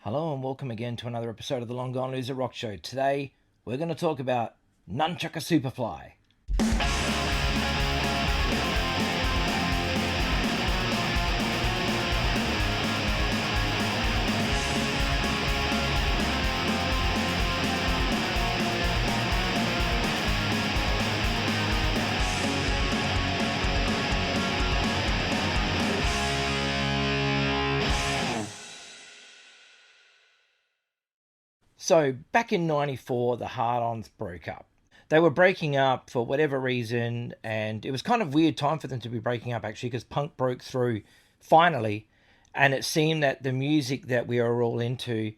Hello and welcome again to another episode of the Long Gone Loser Rock Show. Today we're going to talk about Nunchukka Superfly. So back in '94, the Hard-Ons broke up. They were breaking up for whatever reason, and it was kind of weird time for them to be breaking up actually, because punk broke through finally, and it seemed that the music that we are all into,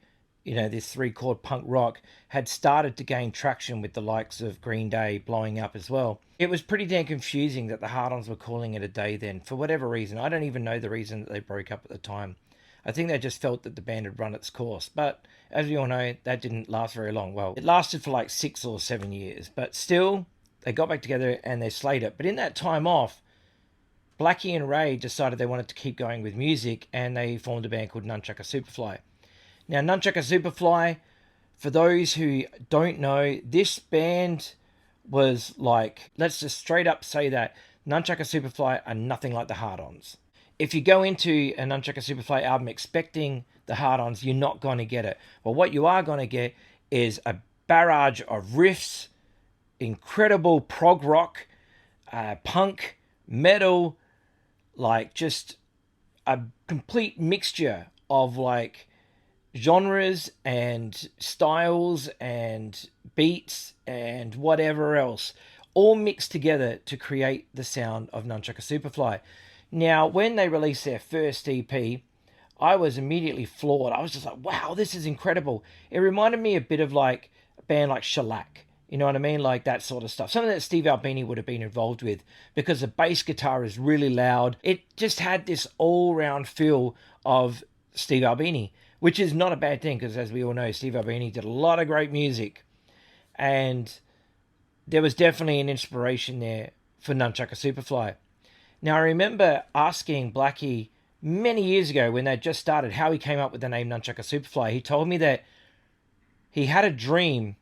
this three-chord punk rock, had started to gain traction with the likes of Green Day blowing up as well. It was pretty damn confusing that the Hard-Ons were calling it a day then, for whatever reason. I don't even know the reason that they broke up at the time. I think they just felt that the band had run its course. But as we all know, that didn't last very long. Well, it lasted for like 6 or 7 years. But still, they got back together and they slayed it. But in that time off, Blackie and Ray decided they wanted to keep going with music, and they formed a band called Nunchukka Superfly. Now, Nunchukka Superfly, for those who don't know, this band was like, let's just straight up say that Nunchukka Superfly are nothing like the Hard-Ons. If you go into a Nunchukka Superfly album expecting the Hard-Ons, you're not going to get it. Well, what you are going to get is a barrage of riffs, incredible prog rock, punk, metal, like just a complete mixture of like genres and styles and beats and whatever else, all mixed together to create the sound of Nunchukka Superfly. Now, when they released their first EP, I was immediately floored. I was just like, wow, this is incredible. It reminded me a bit of like a band like Shellac. You know what I mean? Like that sort of stuff. Something that Steve Albini would have been involved with, because the bass guitar is really loud. It just had this all-round feel of Steve Albini, which is not a bad thing, because as we all know, Steve Albini did a lot of great music. And there was definitely an inspiration there for Nunchukka Superfly. Now, I remember asking Blackie many years ago when they just started how he came up with the name Nunchukka Superfly. He told me that he had a dream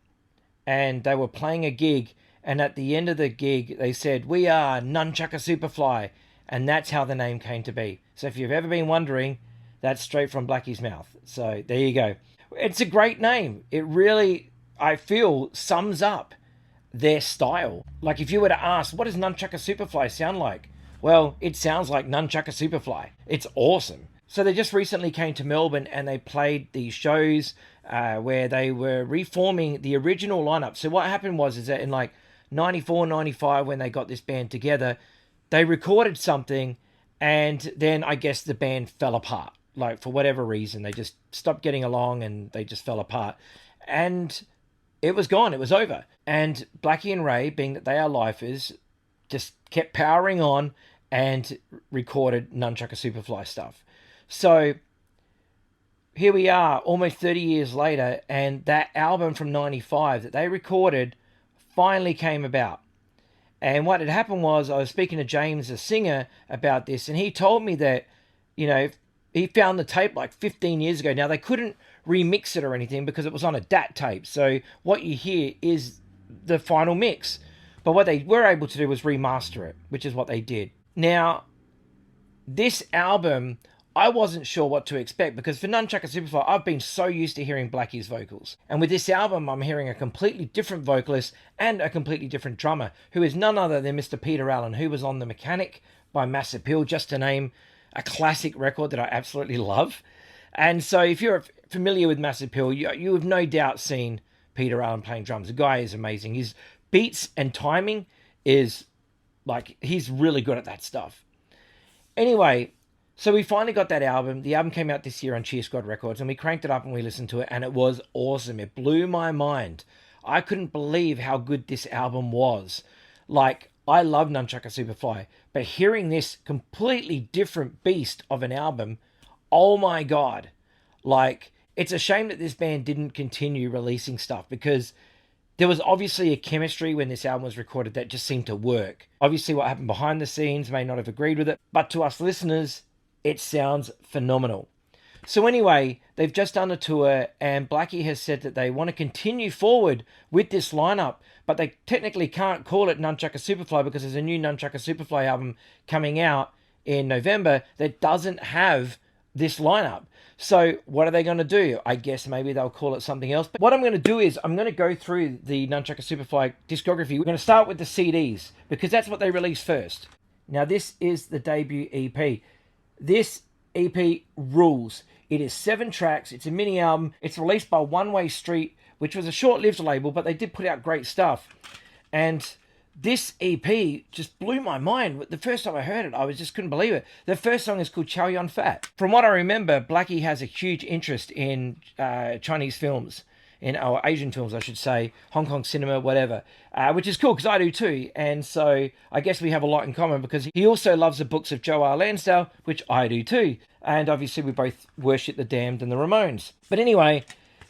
and they were playing a gig, and at the end of the gig they said, "We are Nunchukka Superfly," and that's how the name came to be. So if you've ever been wondering, that's straight from Blackie's mouth. So there you go. It's a great name. It really, I feel, sums up their style. Like if you were to ask, what does Nunchukka Superfly sound like? Well, it sounds like Nunchukka Superfly. It's awesome. So they just recently came to Melbourne and they played these shows where they were reforming the original lineup. So what happened was is that in like 94, 95, when they got this band together, they recorded something, and then I guess the band fell apart. Like for whatever reason, they just stopped getting along and they just fell apart. And it was gone. It was over. And Blackie and Ray, being that they are lifers, just kept powering on and recorded Nunchukka Superfly stuff. So here we are almost 30 years later, and that album from 95 that they recorded finally came about. And what had happened was, I was speaking to James, the singer, about this, and he told me that, he found the tape like 15 years ago. Now, they couldn't remix it or anything because it was on a DAT tape. So what you hear is the final mix. But what they were able to do was remaster it, which is what they did. Now, this album, I wasn't sure what to expect, because for Nunchukka Superfly, I've been so used to hearing Blackie's vocals. And with this album, I'm hearing a completely different vocalist and a completely different drummer, who is none other than Mr. Peter Allen, who was on The Mechanic by Mass Appeal, just to name a classic record that I absolutely love. And so if you're familiar with Mass Appeal, you have no doubt seen Peter Allen playing drums. The guy is amazing. His beats and timing is like, he's really good at that stuff. Anyway, so we finally got that album. The album came out this year on Cheersquad Records, and we cranked it up and we listened to it, and it was awesome. It blew my mind. I couldn't believe how good this album was. Like, I love Nunchukka Superfly, but hearing this completely different beast of an album, oh my God. Like, it's a shame that this band didn't continue releasing stuff, because there was obviously a chemistry when this album was recorded that just seemed to work. Obviously, what happened behind the scenes may not have agreed with it, but to us listeners, it sounds phenomenal. So anyway, they've just done a tour, and Blackie has said that they want to continue forward with this lineup, but they technically can't call it Nunchukka Superfly because there's a new Nunchukka Superfly album coming out in November that doesn't have this lineup. So what are they going to do? I guess maybe they'll call it something else. But what I'm going to do is I'm going to go through the Nunchukka Superfly discography. We're going to start with the CDs because that's what they released first. Now this is the debut EP. This EP rules. It is 7 tracks. It's a mini album. It's released by One Way Street, which was a short-lived label, but they did put out great stuff. And this EP just blew my mind. The first time I heard it, I just couldn't believe it. The first song is called Chow Yun Fat. From what I remember, Blackie has a huge interest in Chinese films, or Asian films, I should say, Hong Kong cinema, whatever, which is cool because I do too. And so I guess we have a lot in common because he also loves the books of Joe R. Lansdale, which I do too. And obviously we both worship the Damned and the Ramones. But anyway,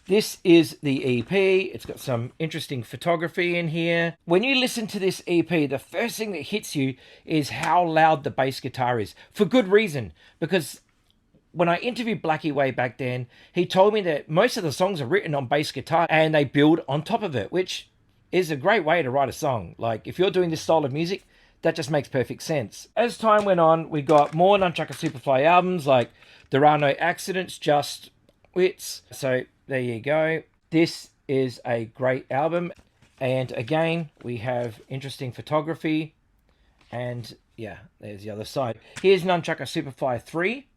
this is the EP. It's got some interesting photography in here. When you listen to this EP, the first thing that hits you is how loud the bass guitar is. For good reason, because when I interviewed Blackie way back then, he told me that most of the songs are written on bass guitar and they build on top of it, which is a great way to write a song. Like, if you're doing this style of music, that just makes perfect sense. As time went on, we got more Nunchukka Superfly albums like There Are No Accidents, Just Wits. So there you go. This is a great album. And again, we have interesting photography. And yeah, there's the other side. Here's Nunchukka Superfly 3.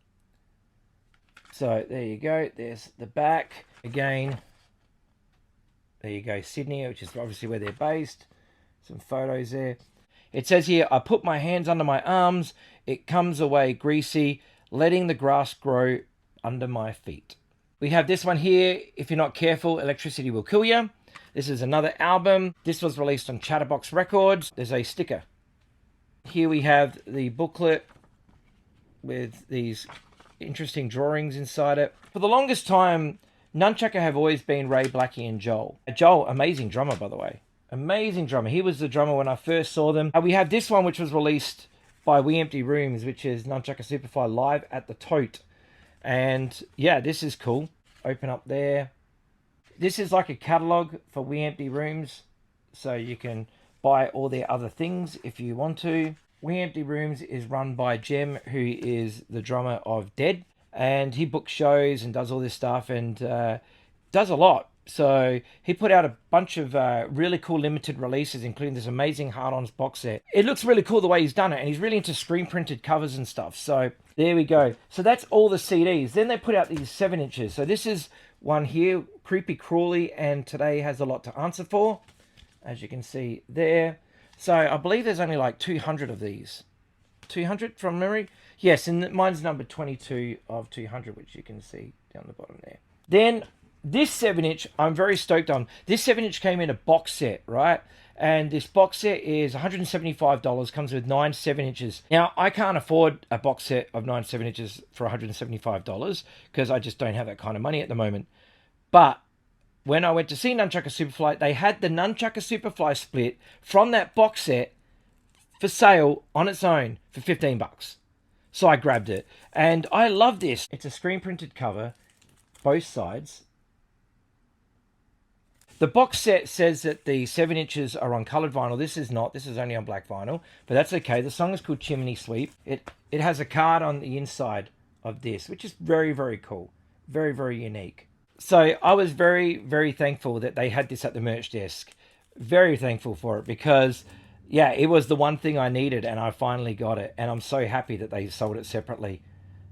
So there you go. There's the back. Again, there you go. Sydney, which is obviously where they're based. Some photos there. It says here, I put my hands under my arms. It comes away greasy, letting the grass grow under my feet. We have this one here. If you're not careful, electricity will kill you. This is another album. This was released on Chatterbox Records. There's a sticker. Here we have the booklet with these interesting drawings inside it. For the longest time, Nunchukka have always been Ray, Blackie, and Joel. Joel, amazing drummer, by the way. Amazing drummer. He was the drummer when I first saw them. We have this one, which was released by We Empty Rooms, which is Nunchukka Superfly live at the Tote. And yeah, this is cool. Open up there. This is like a catalog for We Empty Rooms, so you can buy all their other things if you want to. We Empty Rooms is run by Jem, who is the drummer of Dead, and he books shows and does all this stuff and does a lot. So he put out a bunch of really cool limited releases, including this amazing Hard-Ons box set. It looks really cool the way he's done it, and he's really into screen printed covers and stuff. So there we go. So that's all the CDs. Then they put out these 7 inches. So this is one here, Creepy Crawly, and Today Has a Lot to Answer For, as you can see there. So I believe there's only like 200 of these. 200 from memory? Yes, and mine's number 22 of 200, which you can see down the bottom there. Then this 7-inch, I'm very stoked on. This 7-inch came in a box set, right? And this box set is $175, comes with 9 7-inches. Now, I can't afford a box set of 9 7-inches for $175 because I just don't have that kind of money at the moment. But when I went to see Nunchukka Superfly, they had the Nunchukka Superfly split from that box set for sale on its own for $15. So I grabbed it. And I love this. It's a screen printed cover, both sides. The box set says that the 7 inches are on coloured vinyl. This is not. This is only on black vinyl. But that's okay. The song is called Chimney Sweep. It has a card on the inside of this, which is very, very cool. Very, very unique. So I was very, very thankful that they had this at the merch desk. Very thankful for it because, yeah, it was the one thing I needed and I finally got it. And I'm so happy that they sold it separately.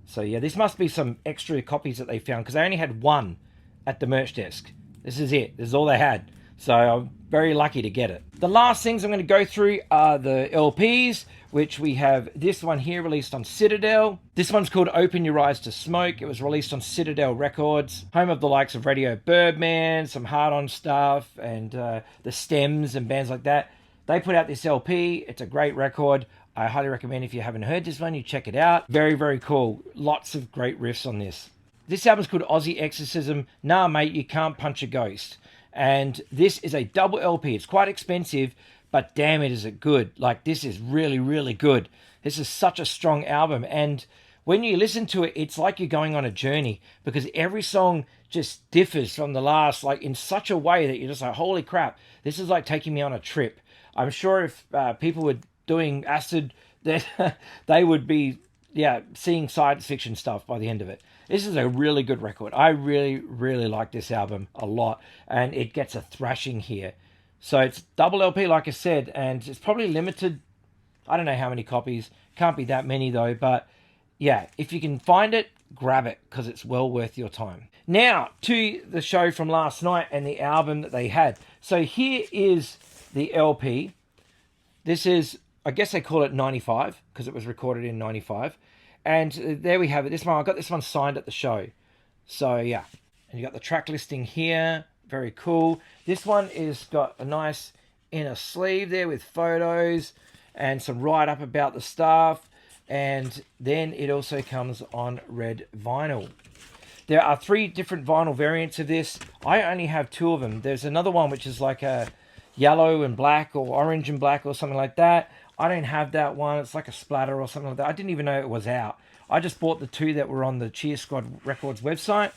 So, yeah, this must be some extra copies that they found because they only had one at the merch desk. This is it. This is all they had. So I'm very lucky to get it. The last things I'm going to go through are the LPs, which we have this one here released on Citadel. This one's called Open Your Eyes to Smoke. It was released on Citadel Records, home of the likes of Radio Birdman, some Hard-On stuff, and the Stems and bands like that. They put out this LP. It's a great record. I highly recommend if you haven't heard this one, you check it out. Very, very cool. Lots of great riffs on this. This album's called Aussie Exorcism. Nah, mate, you can't punch a ghost. And this is a double LP. It's quite expensive, but damn it, is it good. Like, this is really, really good. This is such a strong album. And when you listen to it, it's like you're going on a journey, because every song just differs from the last, like in such a way that you're just like, holy crap, this is like taking me on a trip. I'm sure if people were doing acid, that they would be, yeah, seeing science fiction stuff by the end of it. This is a really good record. I really, really like this album a lot, and it gets a thrashing here. So it's double LP, like I said, and it's probably limited. I don't know how many copies. Can't be that many though, but yeah, if you can find it, grab it, because it's well worth your time. Now, to the show from last night and the album that they had. So here is the LP. This is, I guess they call it 95, because it was recorded in 95. And there we have it. This one, I got this one signed at the show. So yeah, and you got the track listing here. Very cool. This one is got a nice inner sleeve there with photos and some write-up about the stuff. And then it also comes on red vinyl. There are 3 different vinyl variants of this. I only have 2 of them. There's another one which is like a yellow and black, or orange and black, or something like that. I don't have that one. It's like a splatter or something like that. I didn't even know it was out. I just bought the 2 that were on the Cheersquad Records website.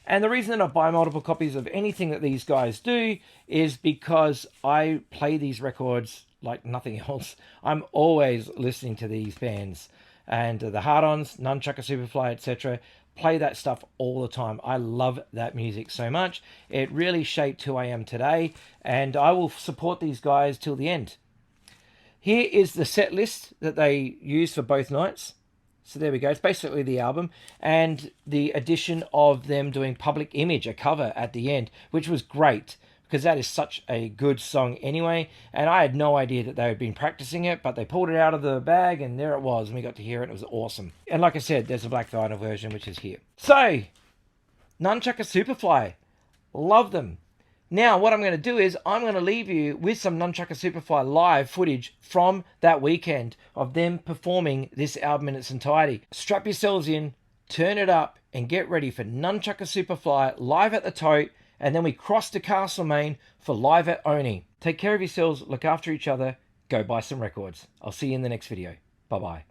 And the reason that I buy multiple copies of anything that these guys do is because I play these records like nothing else. I'm always listening to these bands. And the Hard-Ons, Nunchukka Superfly, etc. Play that stuff all the time. I love that music so much. It really shaped who I am today. And I will support these guys till the end. Here is the set list that they use for both nights. So there we go. It's basically the album, and the addition of them doing Public Image, a cover at the end, which was great, because that is such a good song anyway. And I had no idea that they had been practicing it, but they pulled it out of the bag and there it was, and we got to hear it. It was awesome. And like I said, there's a black vinyl version, which is here. So, Nunchukka Superfly. Love them. Now, what I'm going to do is I'm going to leave you with some Nunchukka Superfly live footage from that weekend of them performing this album in its entirety. Strap yourselves in, turn it up, and get ready for Nunchukka Superfly live at the Tote, and then we cross to Castlemaine for live at Oni. Take care of yourselves, look after each other, go buy some records. I'll see you in the next video. Bye-bye.